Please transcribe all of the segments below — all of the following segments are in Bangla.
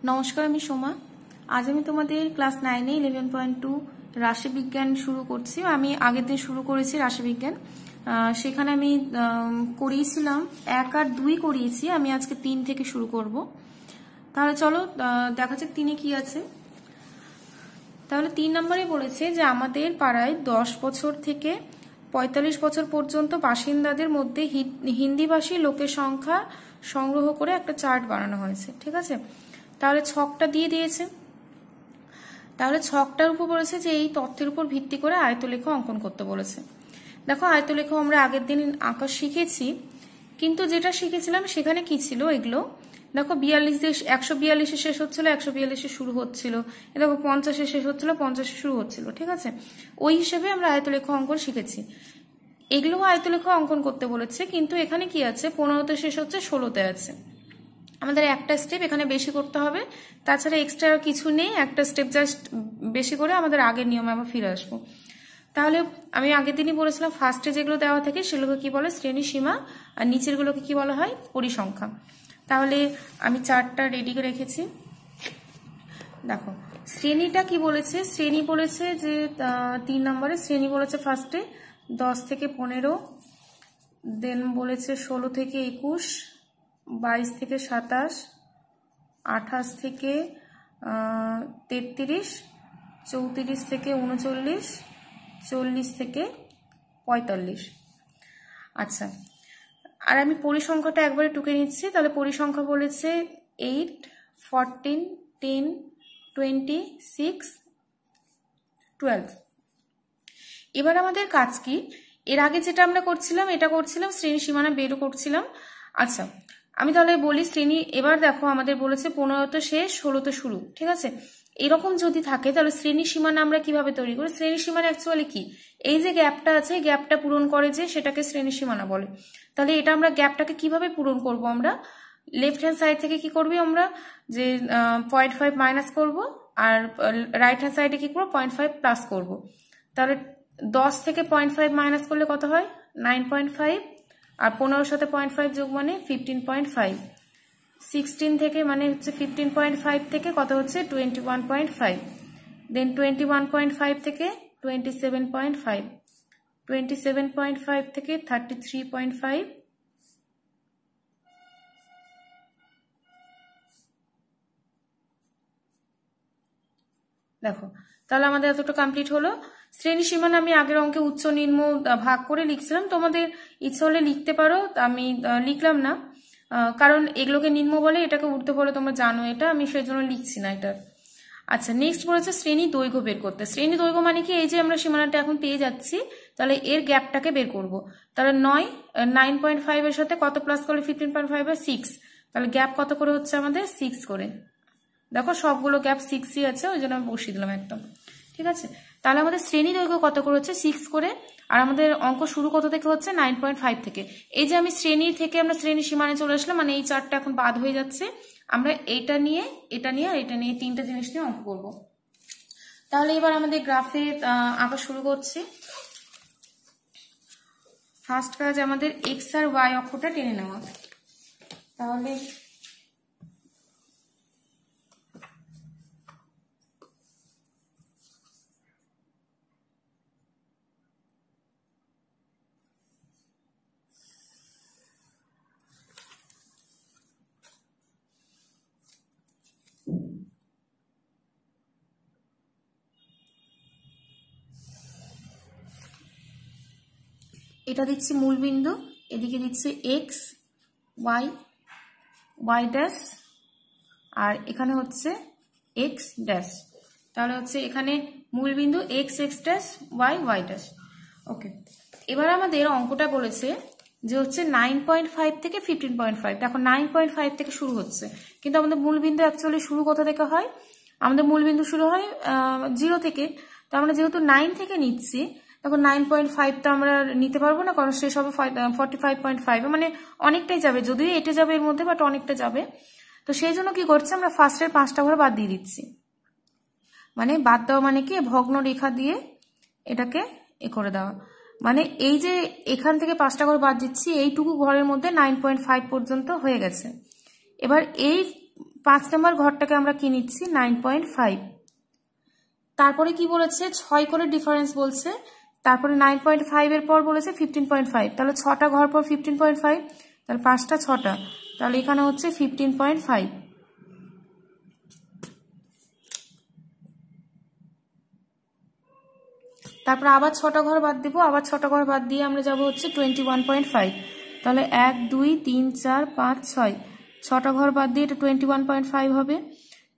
নমস্কার, আমি সোমা। আজ আমি তোমাদের ক্লাস 9-এ 11.2 রাশিবিজ্ঞান শুরু করছি। আমি আগের দিন শুরু করেছি রাশিবিজ্ঞান। সেখানে আমি করিয়েছিলাম 1 আর 2 করিয়েছি। আমি আজকে 3 থেকে শুরু করব। তাহলে চলো দেখা যাক 3-এ কি আছে। তাহলে 3 নম্বরে বলেছে যে আমাদের পাড়ায় 10 বছর থেকে 45 বছর পর্যন্ত বাসিন্দাদের মধ্যে হিন্দিভাষী লোকের সংখ্যা সংগ্রহ করে একটা চার্ট বানানো হয়েছে। ঠিক আছে, তাহলে ছকটা দিয়ে দিয়েছে। তাহলে ছকটার উপর বলেছে যে এই তথ্যের উপর ভিত্তি করে আয়তলেখ অঙ্কন করতে বলেছে। দেখো, আয়তলেখ আমরা আগের দিন আঁকা শিখেছি, কিন্তু যেটা শিখেছিলাম সেখানে কি ছিল এগুলো দেখো, 142 শেষ হচ্ছিল, 142 শুরু হচ্ছিল, দেখো 50 শেষ হচ্ছিল, 50 শুরু হচ্ছিল। ঠিক আছে, ওই হিসেবে আমরা আয়তলেখ অঙ্কন শিখেছি। এগুলো আয়তলেখ অঙ্কন করতে বলেছে, কিন্তু এখানে কি আছে, 15তে শেষ হচ্ছে, 16তে আছে। আমাদের একটা স্টেপ এখানে বেশি করতে হবে, তাছাড়া এক্সট্রা কিছু নেই। একটা স্টেপ জাস্ট বেশি করে আমাদের আগের নিয়মে আবার ফিরে আসবো। তাহলে আমি আগের দিনই বলেছিলাম, ফার্স্টে যেগুলো দেওয়া থাকে সেগুলোকে কি বলে, শ্রেণী সীমা, আর নিচেরগুলোকে কি বলা হয়, পরিসংখ্যা। তাহলে আমি চার্টটা রেডি করে রেখেছি। দেখো, শ্রেণীটা কি বলেছে, শ্রেণী বলেছে যে 3 নম্বরে শ্রেণী বলেছে ফার্স্টে 10 থেকে 15, দেন বলেছে 16 থেকে 21, 22 থেকে 27, 28 থেকে 33, 34 থেকে 39, 40 থেকে 45। আচ্ছা, আর আমি পরিসংখ্যাটা একবারে টুকে নিচ্ছি। তাহলে পরিসংখ্যা বলেছে 8, 14, 10, 20, 6, 12। এবার আমাদের কাজ কি, এর আগে যেটা আমরা করছিলাম এটা করছিলাম শ্রেণী সীমানা বেরও করছিলাম। আচ্ছা, আমি তাহলে বলি শ্রেণী। এবার দেখো, আমাদের বলেছে 15তে শেষ, 16তে শুরু। ঠিক আছে, এরকম যদি থাকে তাহলে শ্রেণী সীমানা আমরা কিভাবে তৈরি করি? শ্রেণী সীমানা অ্যাকচুয়ালি কি, এই যে গ্যাপটা আছে, গ্যাপটা পূরণ করে যে, সেটাকে শ্রেণী সীমানা বলে। তাহলে এটা আমরা গ্যাপটাকে কিভাবে পূরণ করব? আমরা লেফট হ্যান্ড সাইড থেকে কি করবি, আমরা যে 0.5 মাইনাস করব, আর রাইট হ্যান্ড সাইডে কি করবো, 0.5 প্লাস করব। তাহলে 10 থেকে 0.5 মাইনাস করলে কত হয়, 9.5, আর 15-র সাথে 0.5 যোগ মানে 15.5। 16 থেকে মানে হচ্ছে 15.5 থেকে কত হচ্ছে, 21.5। দেন 21.5 থেকে 27.5, 27.5 থেকে 33.5, দেখো। তাহলে আমাদের এতটা কমপ্লিট হলো। শ্রেণী সীমানা আমি আগের অঙ্কে উচ্চ নিম্ন ভাগ করে লিখছিলাম, তোমাদের ইচ্ছা হলে লিখতে পারো, আমি লিখলাম না, কারণ এগুলোকে নিম্ন বলে, এটাকে ঊর্ধ্ব বলে, তোমরা জানো এটা, আমি সেই জন্য লিখছি না এটা। আচ্ছা, নেক্সট বলেছে শ্রেণী দৈর্ঘ্য বের করতে। শ্রেণী দৈর্ঘ্য মানে কি, এই যে আমরা সীমানাটা এখন পেয়ে যাচ্ছি, তাহলে এর গ্যাপটাকে বের করব। তাহলে 9.5 এর সাথে কত প্লাস করলে 15.5 আর 6, তাহলে গ্যাপ কত করে হচ্ছে আমাদের, 6 করে। দেখো, সবগুলো গ্যাপ 6ই আছে, ওই জন্য আমি বসিয়ে দিলাম একদম। ঠিক আছে, তাহলে আমাদের শ্রেণী দৈর্ঘ্য কত করে হচ্ছে, 6 করে। আর আমাদের অঙ্ক শুরু কত থেকে হচ্ছে, 9.5 থেকে। এই যে আমি শ্রেণী থেকে আমরা শ্রেণী সীমানায় চলে আসলাম, মানে এই চারটা এখন বাদ হয়ে যাচ্ছে। আমরা এটা নিয়ে, এটা নিয়ে, আর এটা নিয়ে, 3টা জিনিস নিয়ে অঙ্ক করবো। তাহলে এবার আমাদের গ্রাফে আঁকা শুরু করছি। ফার্স্ট কাজ আমাদের এক্স আর ওয়াই অক্ষটা টেনে নেওয়া। তাহলে এটা দিচ্ছি মূল বিন্দু, এদিকে দিচ্ছি এক্স, ওয়াই, ওয়াই ড্যাশ, আর এখানে হচ্ছে এক্স ড্যাশ। তাহলে হচ্ছে এখানে মূল বিন্দু X, X dash, Y, Y dash. Okay, এবার আমাদের অঙ্কটা বলেছে যে হচ্ছে 9.5 থেকে 15.5। দেখো, 9.5 থেকে শুরু হচ্ছে, কিন্তু আমাদের মূল বিন্দু অ্যাকচুয়ালি শুরু কোথা থেকে হয়, আমাদের মূল বিন্দু শুরু হয় 0 থেকে। তো আমরা যেহেতু 9 থেকে নিচ্ছি, দেখো 9.5 তো আমরা নিতে পারবো না, কারণ শেষ হবে 45.5, মানে অনেকটাই যাবে, যদিও এটে যাবে এর মধ্যে, বাট অনেকটা যাবে। তো সেই জন্য কি করছে, আমরা ফার্স্টের 5টা ঘরে বাদ দিয়ে দিচ্ছি। মানে বাদ দেওয়া মানে কি, ভগ্ন রেখা দিয়ে এটাকে এ করে দেওয়া। মানে এই যে এখান থেকে 5টা ঘর বাদ দিচ্ছি, এইটুকু ঘরের মধ্যে 9.5 পর্যন্ত হয়ে গেছে। এবার এই 5 নম্বর ঘরটাকে আমরা কি নিচ্ছি 9.5। তারপরে কি বলেছে 6 করে ডিফারেন্স বলছে, তারপরে 9.5 এর পর বলেছে 15.5, তাহলে 6টা ঘর পর 15.5, তাহলে 5টা 6টা, তাহলে এখানে হচ্ছে 15.5। তারপর আবার 6টা ঘর বাদ দিব, আবার 6টা ঘর বাদ দিয়ে আমরা যাব হচ্ছে 21.5, তাহলে 1 2 3 4 5 6, 6টা ঘর বাদ দিয়ে এটা 21.5 হবে।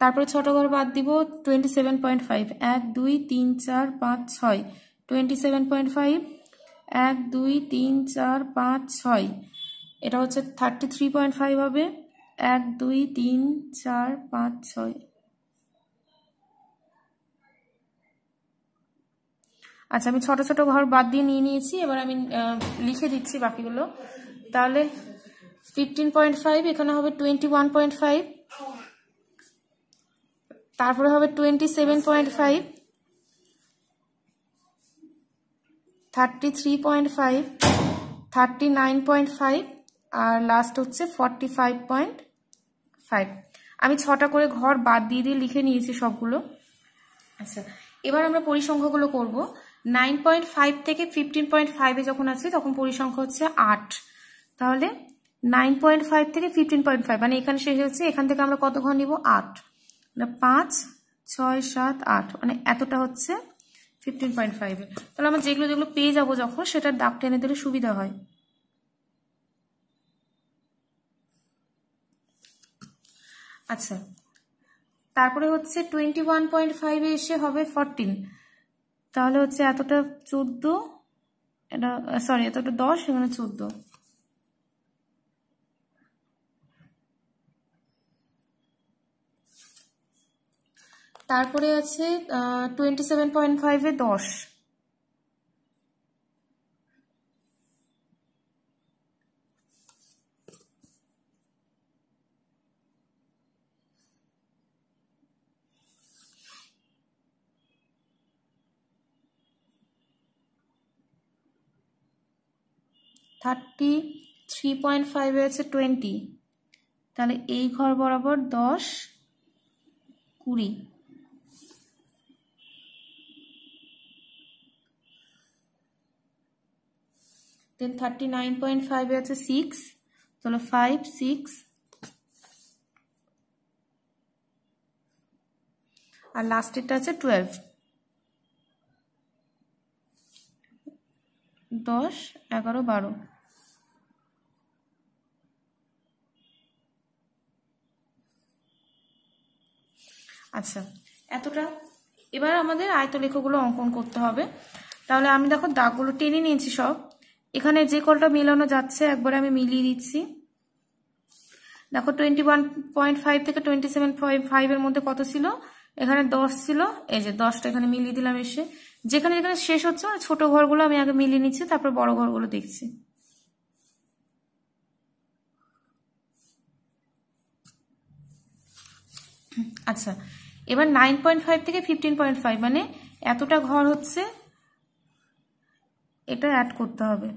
তারপরে 6টা ঘর বাদ দিব 27.5, 1 2 3 4 5 6, 27.5, 1 2 3 4 5 6, এটা হচ্ছে 33.5 হবে, 1 2 3 4 5 6। আচ্ছা, আমি ছোট ছোট ঘর বাদ দিয়ে নিয়ে নিয়েছি, এবার আমি লিখে দিচ্ছি বাকিগুলো। তাহলে 15.5 এখানে হবে 21.5, তারপরে হবে 27.5, 33.5, 39.5, আর লাস্ট হচ্ছে 45.5। আমি 6টা করে ঘর বাদ দিয়ে দিয়ে লিখে নিয়েছি সবগুলো। আচ্ছা, এবার আমরা পরিসংখ্যাগুলো করব। 9.5 থেকে 15.5 যখন আছে তখন পরিসংখ্যা হচ্ছে 8। তাহলে 9.5 থেকে 15.5 মানে এখানে শেষ হচ্ছে, এখান থেকে আমরা কত ঘর নিব 8, 5 6 7 8, মানে এতটা হচ্ছে 15.5। তাহলে আমরা যেগুলো যেগুলো পেয়ে যাবো যখন সেটার দাগ টেনে দিলে সুবিধা হয়। আচ্ছা, তারপরে হচ্ছে 21.5 এসে হবে 14, তাহলে হচ্ছে এতটা 14, এটা সরি এতটা 10, এখানে 14। তারপরে আছে 27.5 এ 10, থার্টি 3.5 এ আছে 20, তাহলে এই ঘর বরাবর 10 20। দেন 39.5 এ আছে 6, তাহলে 5 6, আর লাস্টেরটা আছে 12, 10 11 12। আচ্ছা, এতটা। এবার আমাদের আয়তলেখগুলো অঙ্কন করতে হবে। তাহলে আমি দেখো দাগগুলো টেনে নিয়েছি সব, এখানে যে কলটা মেলানো যাচ্ছে একবারে আমি মিলিয়ে দিচ্ছি। দেখো 21.5 থেকে 27.5 এর মধ্যে কত ছিল, এখানে 10 ছিল, এই যে 10টা এখানে মিলিয়ে দিলাম। এসে যেখানে যেখানে শেষ হচ্ছে ছোট ঘরগুলো আমি আগে মিলিয়ে নিচ্ছি, তারপর বড় ঘরগুলো দেখছি। আচ্ছা, এবার 9.5 থেকে 15.5 মানে এতটা ঘর হচ্ছে, এটা অ্যাড করতে হবে।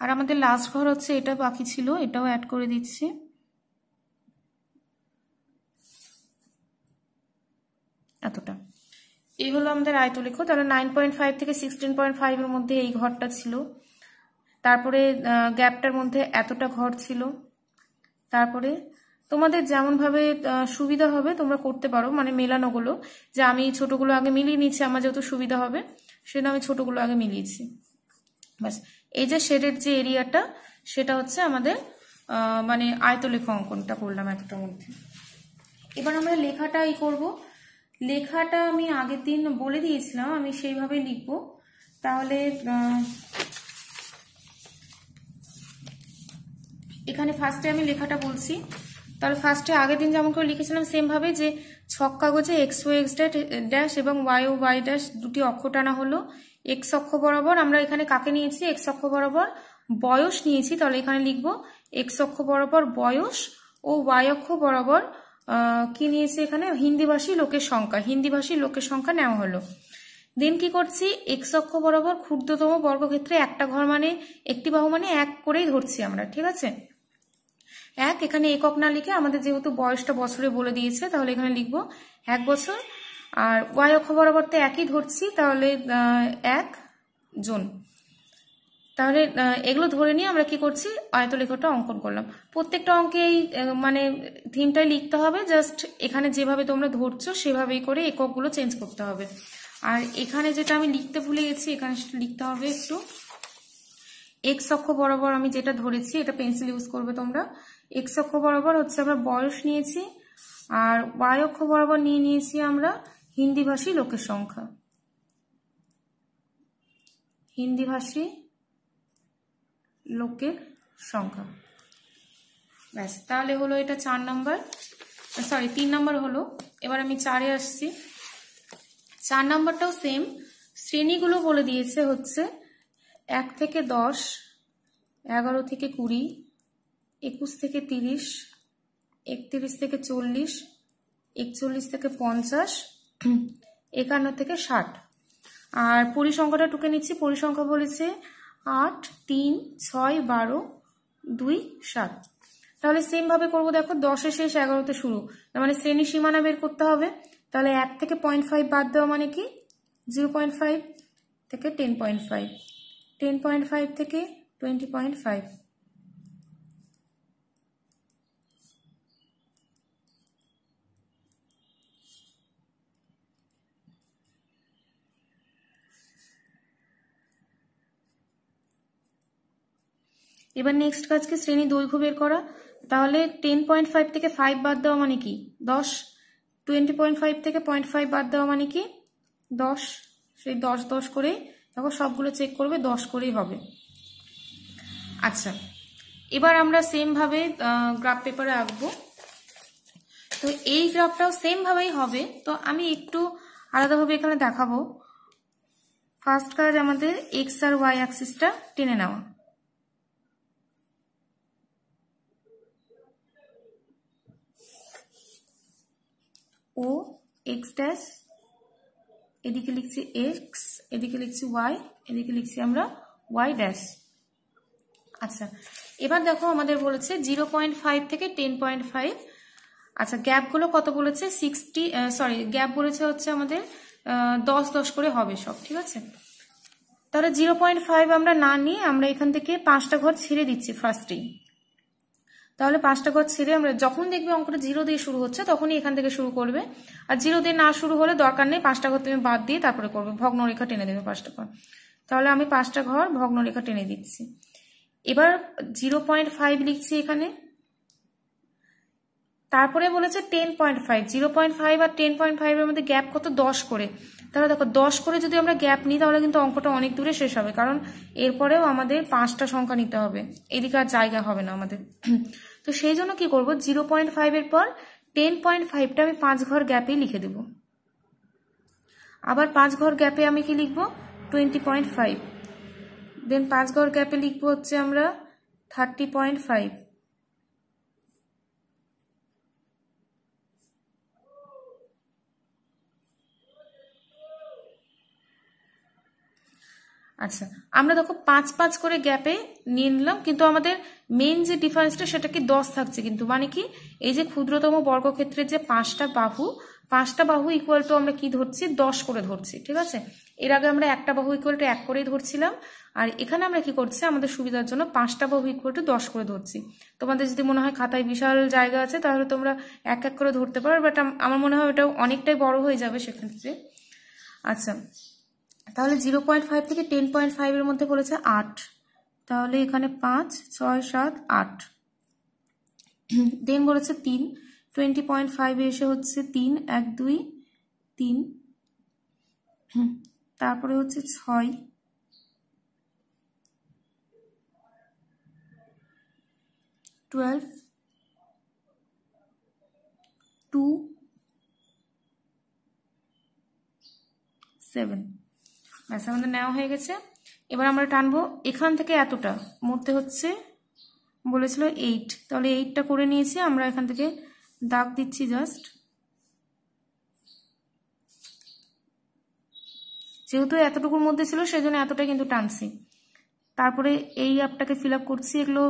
আর আমাদের লাস্ট ঘর হচ্ছে এটা বাকি ছিল, এটাও অ্যাড করে দিচ্ছি। এতটা, এই হলো আমাদের আয়তলেখ। তাহলে 9.5 থেকে 16.5 এর মধ্যে এই ঘরটা ছিল, তারপরে গ্যাপটার মধ্যে এতটা ঘর ছিল। তারপরে তোমাদের যেমনভাবে সুবিধা হবে তোমরা করতে পারো, মানে মেলানোগুলো, যে আমি ছোটগুলো আগে মিলিয়ে নিচ্ছি, আমার যেহেতু সুবিধা হবে সেটা আমি ছোটগুলো আগে মিলিয়েছি। বাস, এই যে শেডের যে এরিয়াটা সেটা হচ্ছে আমাদের মানে আয়তলেখ অঙ্কনটা করলাম এতটার মধ্যে। এবার আমরা লেখাটাই করব। লেখাটা আমি আগের দিন বলে দিয়েছিলাম, আমি সেইভাবে লিখবো। তাহলে এখানে ফার্স্টে আমি লেখাটা বলছি। তাহলে ফার্স্টে আগের দিন যেমন করে লিখেছিলাম সেম ভাবে, যে ছক কাগজে এক্স ও এক্স ড্যাশ এবং ওয়াই ও ওয়াই ড্যাশ দুটি অক্ষ টানা হলো। এক্স অক্ষ বরাবর আমরা এখানে কাকে নিয়েছি, এক্স অক্ষ বরাবর বয়স নিয়েছি। তাহলে এখানে লিখবো এক্স অক্ষ বরাবর বয়স ও ওয়াই অক্ষ বরাবর কি নিয়েছি, এখানে হিন্দিভাষী লোকের সংখ্যা, হিন্দিভাষী লোকের সংখ্যা নেওয়া হলো। দেন কি করছি, এক্স অক্ষ বরাবর ক্ষুদ্রতম বর্গক্ষেত্রে একটা ঘর মানে একটি বাহু মানে এক করেই ধরছি আমরা, ঠিক আছে। এক, এখানে একক না লিখে আমাদের যেহেতু বয়সটা বছরে বলে দিয়েছে তাহলে এখানে লিখবো 1 বছর। আর ওয়াই অক্ষ বরাবর তো একই ধরছি, তাহলে 1 জন। তাহলে এগুলো ধরে নিয়ে আমরা কি করছি, আয়তলেখাটা অঙ্কন করলাম। প্রত্যেকটা অঙ্কে এই মানে থিমটাই লিখতে হবে, জাস্ট এখানে যেভাবে তোমরা ধরছো সেভাবেই করে এককগুলো চেঞ্জ করতে হবে। আর এখানে যেটা আমি লিখতে ভুলে গেছি, এখানে সেটা লিখতে হবে একটু। এক্স অক্ষ বরাবর আমি যেটা ধরেছি, এটা পেন্সিল ইউজ করবে তোমরা। এক্স অক্ষ বরাবর হচ্ছে আমরা বয়স নিয়েছি, আর ওয়াই অক্ষ বরাবর নিয়েছি আমরা হিন্দিভাষী লোকের সংখ্যা, হিন্দিভাষী লোকের সংখ্যা। ব্যাস, তাহলে হলো এটা 4 নম্বর, সরি 3 নম্বর হলো। এবার আমি 4-এ আসছি। 4 নম্বরটাও সেম, শ্রেণীগুলো বলে দিয়েছে হচ্ছে 1 থেকে 10, 11 থেকে 20, 21 থেকে 30, 31 থেকে 40, 41 থেকে 50, 51 থেকে 60। আর পরিসংখ্যাটা টুকে নিচ্ছি। পরিসংখ্যা বলেছে 8, 3, 6, 12, 2, 7। তাহলে সেম ভাবে করবো, দেখো 10-এ শেষ 11-তে শুরু, তার মানে শ্রেণী সীমানা বের করতে হবে। তাহলে 1 থেকে 0.5 বাদ দেওয়া মানে কি 0.5, থেকে 10.5, 10.5 থেকে 20.5। এবার নেক্সট কাজ কি, শ্রেণী দৈর্ঘ্য বের করা। তাহলে 10.5 থেকে 5 বাদ দেওয়া মানে কি 10, 20.5 থেকে 0.5 বাদ দেওয়া মানে কি 10, সেই 10 10 করে দেখো সবগুলো চেক করবে 10 করেই হবে। আচ্ছা, এবার আমরা সেম ভাবে গ্রাফ পেপারে আঁকবো। তো এই গ্রাফটাও সেম ভাবেই হবে, তো আমি একটু আলাদাভাবে এখানে দেখাবো। ফার্স্ট কাজ আমাদের এক্স আর ওয়াই অ্যাক্সিসটা টেনে নেওয়া। ও এক্স ড্যাশ, এদিকে লিখছি এক্স, এদিকে লিখছি ওয়াই, এদিকে লিখছি আমরা ওয়াই ড্যাশ। আচ্ছা, এবার দেখো আমাদের বলেছে 0.5 থেকে 10.5। আচ্ছা, গ্যাপগুলো কত বলেছে 60, সরি গ্যাপ বলেছে হচ্ছে আমাদের 10 10 করে হবে সব, ঠিক আছে। তাহলে 0.5 আমরা না নিয়ে আমরা এখান থেকে 5টা ঘর ছেড়ে দিচ্ছি ফার্স্টেই। তাহলে 5টা ঘর ছেড়ে আমরা যখন দেখবে অঙ্কটা 0 দিয়ে শুরু হচ্ছে তখনই এখান থেকে শুরু করবে, আর 0 দিয়ে না শুরু হলে দরকার নেই, 5টা ঘর তুমি বাদ দিয়ে তারপরে করবে, ভগ্নরেখা টেনে দেবে 5টা ঘর। তাহলে আমি 5টা ঘর ভগ্নরেখা টেনে দিচ্ছি। এবার 0.5 লিখছি এখানে, তারপরে বলেছে 10.5, 0.5 আর 10.5 এর মধ্যে গ্যাপ কত 10 করে। তাহলে দেখো 10 করে যদি আমরা গ্যাপ নিই তাহলে কিন্তু অঙ্কটা অনেক দূরে শেষ হবে, কারণ এরপরেও আমাদের 5টা সংখ্যা নিতে হবে, এদিকে আর জায়গা হবে না আমাদের। তো সেই জন্য কি করব, 0.5 এর পর 10.5টা আমি 5 ঘর গ্যাপে লিখে দেব। আবার 5 ঘর গ্যাপে আমি কি লিখবো 20.5, দেন 5 ঘর গ্যাপে লিখবো হচ্ছে আমরা 30.5। আচ্ছা, আমরা দেখো 5 5 করে গ্যাপে নিয়ে নিলাম, কিন্তু আমাদের মেইন যে ডিফারেন্সটা সেটা কি 10 থাকছে, কিন্তু মানে কি এই যে ক্ষুদ্রতম বর্গক্ষেত্রের যে 5টা বাহু ইকুয়াল টু আমরা কি ধরছি 10 করে ধরছি, ঠিক আছে। এর আগে আমরা একটা বাহু ইকুয়াল টু 1 করেই ধরছিলাম, আর এখানে আমরা কি করছি আমাদের সুবিধার জন্য 5টা বাহু ইকুয়াল টু 10 করে ধরছি। তোমাদের যদি মনে হয় খাতায় বিশাল জায়গা আছে তাহলে তোমরা এক এক করে ধরতে পারো, বাট আমার মনে হয় ওটা অনেকটাই বড় হয়ে যাবে সেক্ষেত্রে। আচ্ছা, তাহলে 0.5 থেকে 10.5 এর মধ্যে বলেছে 8, তাহলে এখানে 5 6 7 8। দেন বলেছে 3, 20.5 এসে হচ্ছে 3 1 2 3, তারপরে হচ্ছে 6, 12 2 7 ব্যাস আমাদের নেওয়া হয়ে গেছে। এবার আমরা টানবো এখান থেকে এতটা মধ্যে হচ্ছে বলেছিল 8, তাহলে 8টা করে নিয়েছি আমরা। এখান থেকে দাগ দিচ্ছি জাস্ট, যেহেতু এতটুকুর মধ্যে ছিল সেজন্য এতটা কিন্তু টানছি। তারপরে এই অ্যাপটাকে ফিল আপ করছি, এগুলো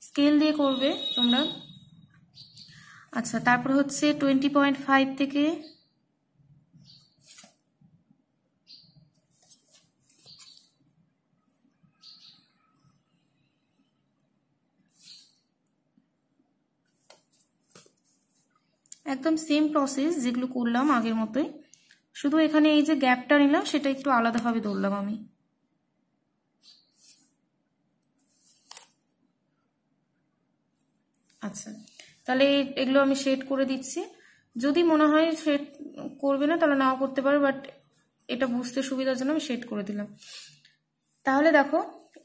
স্কেল দিয়ে করবে তোমরা। আচ্ছা, তারপরে হচ্ছে 20.5 থেকে একদম সেম প্রসেস যেগুলো করলাম আগের মতোই, শুধু এখানে এই যে গ্যাপটা নিলাম সেটা একটু আলাদাভাবে ধরলাম আমি। আচ্ছা, তাহলে এগুলো আমি শেড করে দিচ্ছি। যদি মনে হয় শেড করবে না তাহলে নাও করতে পারো, বাট এটা বুঝতে সুবিধার জন্য আমি শেড করে দিলাম। তাহলে দেখো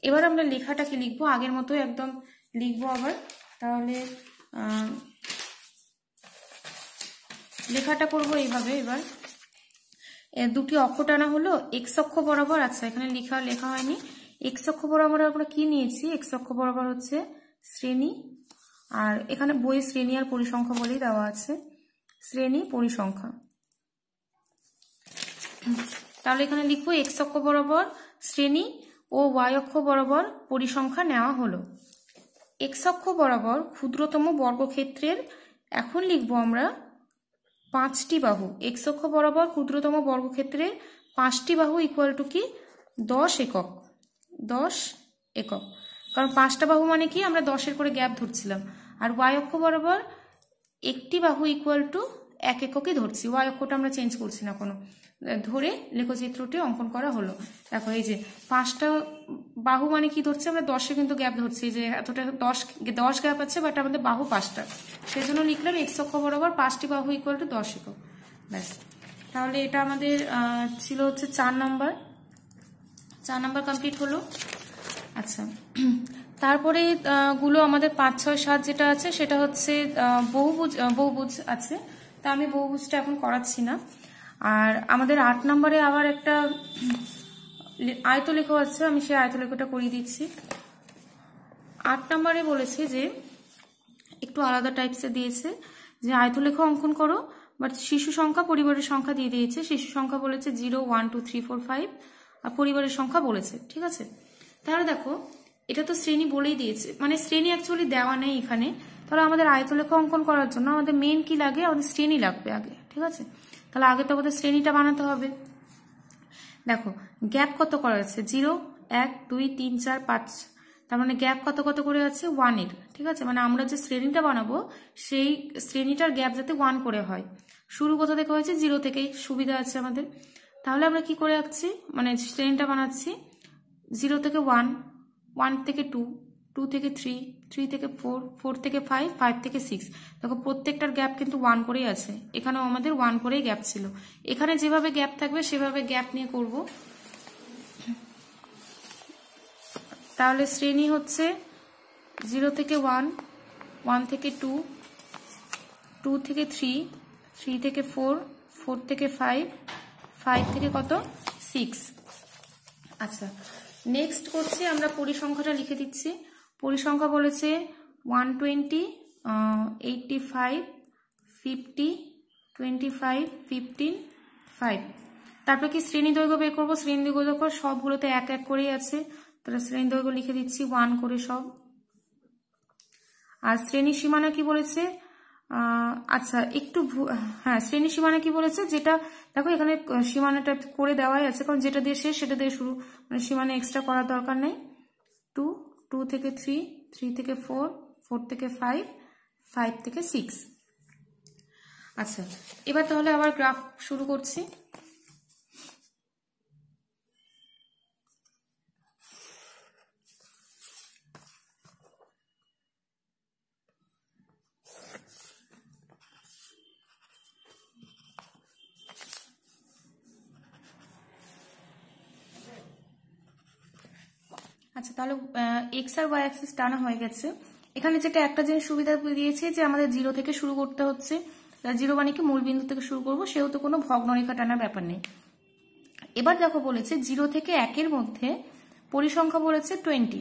এবার আমরা লেখাটাকে লিখবো আগের মতো একদম লিখবো আবার। তাহলে লেখাটা করবো এইভাবে। এবার দুটি অক্ষ টানা হলো এক্স অক্ষ বরাবর। আচ্ছা, এখানে লেখা হয়নি। এক্স অক্ষ বরাবর আমরা কি নিয়েছি? এক্স অক্ষ বরাবর হচ্ছে শ্রেণী, আর এখানে বইয়ে শ্রেণী আর পরিসংখ্যা বলেই দেওয়া আছে, শ্রেণী পরিসংখ্যা। তাহলে এখানে লিখবো এক্স অক্ষ বরাবর শ্রেণী ও ওয়াই অক্ষ বরাবর পরিসংখ্যা নেওয়া হলো। এক্স অক্ষ বরাবর ক্ষুদ্রতম বর্গক্ষেত্রের এখন লিখবো আমরা 5টি বাহু। এক্স অক্ষ বরাবর ক্ষুদ্রতম বর্গক্ষেত্রের 5টি বাহু ইকুয়াল টু কি? 10 একক। 10 একক, কারণ 5টা বাহু মানে কি আমরা 10-এর করে গ্যাপ ধরছিলাম। আর ওয়াই অক্ষ বরাবর একটি বাহু ইকুয়াল টু 1 এককই ধরছি, ওয়াই অক্ষটা আমরা চেঞ্জ করছি না কোনো, ধরে লেখচিত্রটি অঙ্কন করা হলো। দেখো এই যে 5টা বাহু মানে কি ধরছি আমরা 10-এ কিন্তু গ্যাপ ধরছি, যে এতটা 10 গ্যাপ আছে, বাট আমাদের বাহু 5টা, সেই জন্য লিখলাম এক্স অক্ষ বরাবর 5টি বাহু ইকুয়াল টু 10 একক। ব্যাস, তাহলে এটা আমাদের ছিল হচ্ছে 4 নাম্বার কমপ্লিট হলো। আচ্ছা, তারপরে গুলো আমাদের 5, 6, 7 যেটা আছে সেটা হচ্ছে বহুভুজ আছে, তা আমি বহুভুজটা এখন করাচ্ছি না। আর আমাদের 8 নম্বরে আবার একটা আয়তলেখ আছে, আমি সেই আয়তলেখটা করিয়ে দিচ্ছি। 8 নম্বরে বলেছে যে একটু আলাদা টাইপসে দিয়েছে যে আয়তলেখ অঙ্কন করো, বাট শিশু সংখ্যা পরিবারের সংখ্যা দিয়ে দিয়েছে। শিশু সংখ্যা বলেছে 0, 1, 2, 3, 4, 5, আর পরিবারের সংখ্যা বলেছে। ঠিক আছে, তাহলে দেখো এটা তো শ্রেণী বলেই দিয়েছে, মানে শ্রেণী অ্যাকচুয়ালি দেওয়া নেই এখানে। তাহলে আমাদের আয়তলেখ অঙ্কন করার জন্য আমাদের মেন কি লাগে? আমাদের শ্রেণী লাগবে আগে। ঠিক আছে, তাহলে আগে তো আমাদের শ্রেণীটা বানাতে হবে। দেখো গ্যাপ কত করা আছে? 0, 1, 2, 3, 4, 5, তার মানে গ্যাপ কত করে আছে? 1-এর। ঠিক আছে, মানে আমরা যে শ্রেণীটা বানাবো সেই শ্রেণীটার গ্যাপ যাতে 1 করে হয়। শুরু কোথা থেকে হয়েছে? 0 থেকেই, সুবিধা আছে আমাদের। তাহলে আমরা কি করে রাখছি, মানে শ্রেণীটা বানাচ্ছি 0 থেকে 1, 1 থেকে 2, 2 থেকে 3, 3 থেকে 4, 4 থেকে 5, 5 থেকে 6। দেখো প্রত্যেকটার গ্যাপ কিন্তু 1 করেই আছে, এখানেও আমাদের 1 করেই গ্যাপ ছিল। এখানে যেভাবে গ্যাপ থাকবে সেভাবে গ্যাপ নিয়ে করব। তাহলে শ্রেণী হচ্ছে 0 থেকে 1, 1 থেকে 2, 2 থেকে 3, 3 থেকে 4, 4 থেকে 5, 5 থেকে কত? 6। আচ্ছা, নেক্সট করছি আমরা পরিসংখ্যাটা লিখে দিচ্ছি। পরিসংখ্যা বলেছে 120, 85, 50, 25, 15, 5। তারপর কি শ্রেণী দৈর্ঘ্য বের করবো। শ্রেণী দৈর্ঘ্য সবগুলোতে 1 1 করেই আছে, তাহলে শ্রেণী দৈর্ঘ্য লিখে দিচ্ছি 1 করে সব। আর শ্রেণী সীমানা কি বলেছে? আচ্ছা একটু হ্যাঁ, শ্রেণী সীমানা কি বলেছে? যেটা দেখো এখানে সীমানাটা করে দেওয়াই আছে, কারণ যেটা দিয়ে শেষ সেটা দিয়ে শুরু, মানে সীমানা এক্সট্রা করার দরকার নেই। 2, 2 থেকে 3, 3 থেকে 4, 4 থেকে 5, 5 থেকে 6। আচ্ছা, এবার তাহলে আবার গ্রাফ শুরু করছি। আচ্ছা, তাহলে এক্স আর ওয়াই অ্যাক্সিস টানা হয়ে গেছে। এখানে যেটা একটা জিনিস সুবিধা দিয়েছে যে আমাদের 0 থেকে শুরু করতে হচ্ছে, 0 মানে কি মূল বিন্দু থেকে শুরু করবো, সেহেতু কোনো ভগ্নরেখা টানার ব্যাপার নেই। এবার দেখো বলেছে 0 থেকে 1-এর মধ্যে পরিসংখ্যা বলেছে 20,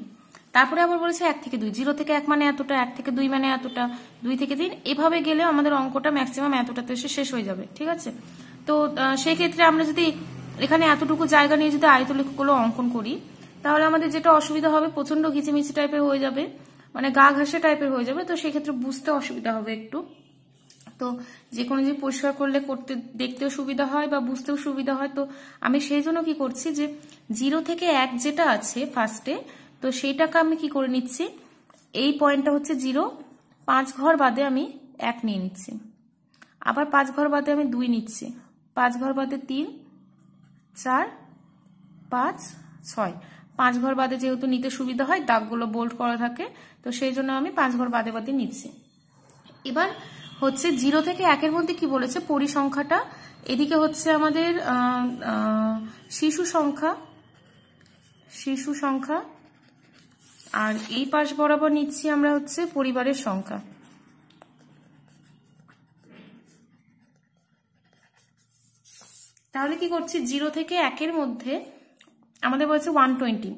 তারপরে আবার বলেছে 1 থেকে 2, 0 থেকে 1 মানে এতটা, 1 থেকে 2 মানে এতটা, 2 থেকে 3, এভাবে গেলে আমাদের অঙ্কটা ম্যাক্সিমাম এতটাতে এসে শেষ হয়ে যাবে। ঠিক আছে, তো সেই ক্ষেত্রে আমরা যদি এখানে এতটুকু জায়গা নিয়ে যদি আয়তলেখগুলো অঙ্কন করি, তাহলে আমাদের যেটা অসুবিধা হবে, প্রচন্ড ঘিচিমিচি টাইপের হয়ে যাবে, মানে গা ঘাসে টাইপের হয়ে যাবে, তো সেক্ষেত্রে বুঝতে অসুবিধা হবে একটু। তো যে কোনো জিনিস পরিষ্কার করলে করতে দেখতেও সুবিধা হয় বা বুঝতেও সুবিধা হয়। তো আমি সেই জন্য কি করছি যে 0 থেকে 1 যেটা আছে ফার্স্টে, তো সেইটাকে আমি কি করে নিচ্ছি, এই পয়েন্টটা হচ্ছে 0, 5 ঘর বাদে আমি 1 নিয়ে নিচ্ছি, আবার 5 ঘর বাদে আমি 2 নিচ্ছি, 5 ঘর বাদে 3, 4, 5, 6, 5 ঘর বাদে যেহেতু নিতে সুবিধা হয়, দাগগুলো বোল্ড করা থাকে, তো সেই জন্য আমি 5 ঘর বাদে বাদে নিচ্ছি। এবার হচ্ছে 0 থেকে 1-এর মধ্যে কি বলেছে, পরিসংখ্যাটা এদিকে হচ্ছে আমাদের শিশু সংখ্যা, আর এই পাশ বরাবর নিচ্ছি আমরা হচ্ছে পরিবারের সংখ্যা। তাহলে কি করছি, 0 থেকে 1-এর মধ্যে আমাদের বলেছে 120।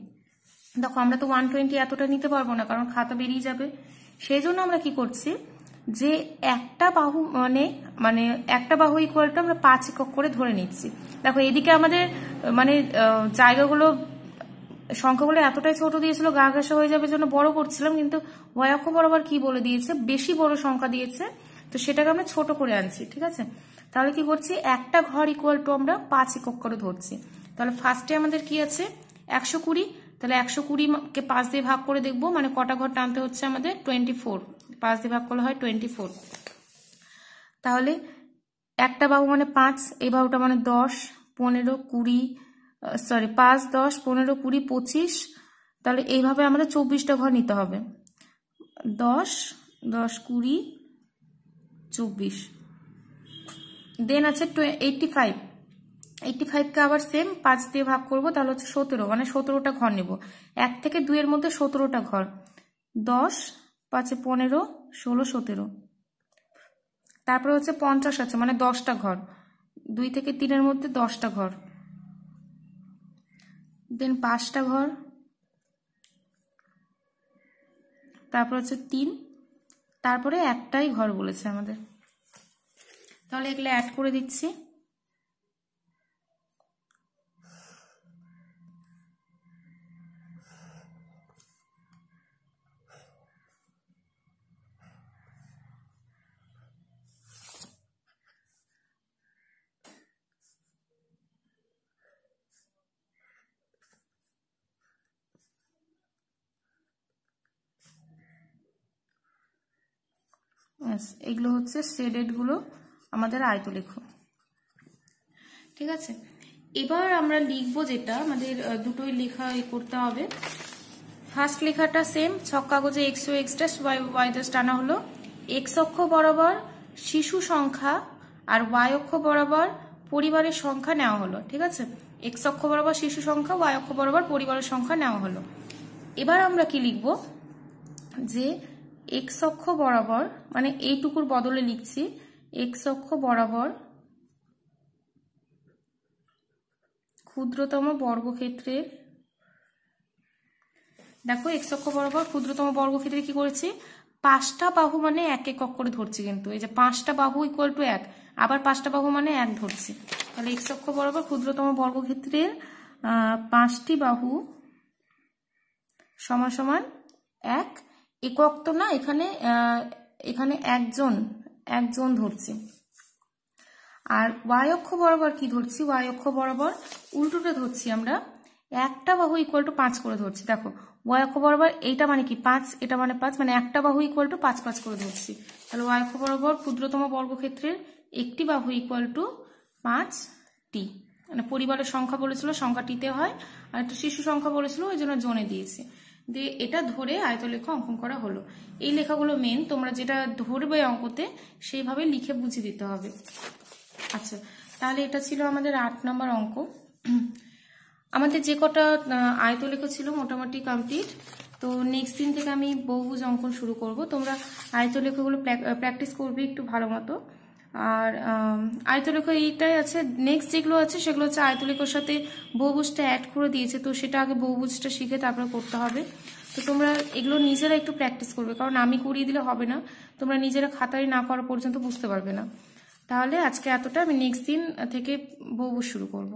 দেখো আমরা তো 120 এতটা নিতে পারবো না, কারণ খাতা বেরিয়ে যাবে। সেই জন্য আমরা কি করছি, যে একটা বাহু মানে একটা বাহু ইকুয়াল টু আমরা 5 একক করে ধরে নিচ্ছি। দেখো এদিকে আমাদের মানে জায়গাগুলো, সংখ্যাগুলো এতটাই ছোট দিয়েছিল, গা ঘাসা হয়ে যাবে জন্য বড় করছিলাম, কিন্তু ওয়াই অক্ষ বরাবর কি বলে দিয়েছে, বেশি বড় সংখ্যা দিয়েছে, তো সেটাকে আমরা ছোট করে আনছি। ঠিক আছে, তাহলে কি করছি, একটা ঘর ইকুয়াল টু আমরা 5 একক করে ধরছি। তাহলে ফার্স্টে আমাদের কি আছে, 120, তাহলে 120-কে 5 দিয়ে ভাগ করে দেখবো, মানে কটা ঘর টানতে হচ্ছে আমাদের, 24, 5 দিয়ে ভাগ করলে হয় 24। তাহলে একটা বাহু মানে 5, এই বাহুটা মানে 10, 15, 20, 5, 10, 15, 20, 25, তাহলে এইভাবে আমাদের 24টা ঘর নিতে হবে, 10, 10, 20, 24। দেন আছে 85কে আবার সেম 5 দিয়ে ভাগ করবো, তাহলে হচ্ছে 17, মানে 17টা ঘর নেব। 1 থেকে 2-এর মধ্যে 17টা ঘর, 10, 5, 15, 16, 17। তারপরে হচ্ছে 50 আছে, মানে 10টা ঘর, 2 থেকে 3-এর মধ্যে 10টা ঘর, দেন 5টা ঘর, তারপর হচ্ছে 3, তারপরে একটাই ঘর বলেছে আমাদের। তাহলে এগুলো অ্যাড করে দিচ্ছি। এগুলো হচ্ছে শেডেড গুলো আমাদের আয়তলেখ। ঠিক আছে, এবার আমরা লিখবো, যেটা আমাদের দুটোই লেখা করতে হবে। ফার্স্ট লেখাটা সেম, ছক কাগজে এক্স ও X dash Y Y dash টানা হলো, এক্স অক্ষ বরাবর শিশু সংখ্যা আর ওয়াই অক্ষ বরাবর পরিবারের সংখ্যা নেওয়া হলো। ঠিক আছে, এক্স অক্ষ বরাবর শিশু সংখ্যা, ওয়াই অক্ষ বরাবর পরিবারের সংখ্যা নেওয়া হলো। এবার আমরা কি লিখব, যে এক্স অক্ষ বরাবর, মানে এইটুকুর বদলে লিখছি, এক্স অক্ষ বরাবর ক্ষুদ্রতম বর্গক্ষেত্রের, দেখো এক্স অক্ষ বরাবর ক্ষুদ্রতম বর্গক্ষেত্রে কি করেছি, 5টা বাহু মানে 1 একক করে ধরছি, কিন্তু এই যে 5টা বাহু ইকুয়াল টু 1, আবার 5টা বাহু মানে 1 ধরছি। তাহলে এক্স অক্ষ বরাবর ক্ষুদ্রতম বর্গক্ষেত্রের 5টি বাহু সমান সমান 1 একক, তো না, এখানে একজন ধরছি। আর ওয়াই অক্ষ বরাবর কি ধরছি, ওয়াই অক্ষ বরাবর উল্টোটা ধরছি, আমরা একটা বাহু ইকুয়াল টু 5 করে ধরছি। দেখো ওয়াই অক্ষ বরাবর এইটা মানে কি 5, এটা মানে 5, মানে একটা বাহু ইকুয়াল টু 5 5 করে ধরছি। তাহলে ওয়াই অক্ষ বরাবর ক্ষুদ্রতম বর্গক্ষেত্রের একটি বাহু ইকুয়াল টু 5টি, মানে পরিবারের সংখ্যা বলেছিল সংখ্যাটিতে হয়, আর একটা শিশু সংখ্যা বলেছিল ওই জন্য জোনে দিয়েছি, দিয়ে এটা ধরে আয়তলেখ অঙ্কন করা হলো। এই লেখাগুলো মেন, তোমরা যেটা ধরবে অঙ্কতে সেইভাবে লিখে বুঝিয়ে দিতে হবে। আচ্ছা, তাহলে এটা ছিল আমাদের 8 নম্বর অঙ্ক। আমাদের যে কটা আয়তলেখ ছিল মোটামুটি কমপ্লিট। তো নেক্সট দিন থেকে আমি বহুভুজ অঙ্কন শুরু করব। তোমরা আয়তলেখগুলো প্র্যাকটিস করবে একটু ভালো মতো। আর আয়তলেখ এইটাই আছে। নেক্সট যেগুলো আছে সেগুলো হচ্ছে আয়তলেখের সাথে বহুভুজটা অ্যাড করে দিয়েছে, তো সেটা আগে বহুভুজটা শিখে তারপরে করতে হবে। তো তোমরা এগুলো নিজেরা একটু প্র্যাকটিস করবে, কারণ আমি করিয়ে দিলে হবে না, তোমরা নিজেরা খাতায় না করা পর্যন্ত বুঝতে পারবে না। তাহলে আজকে এতটা, আমি নেক্সট দিন থেকে বহুভুজ শুরু করব।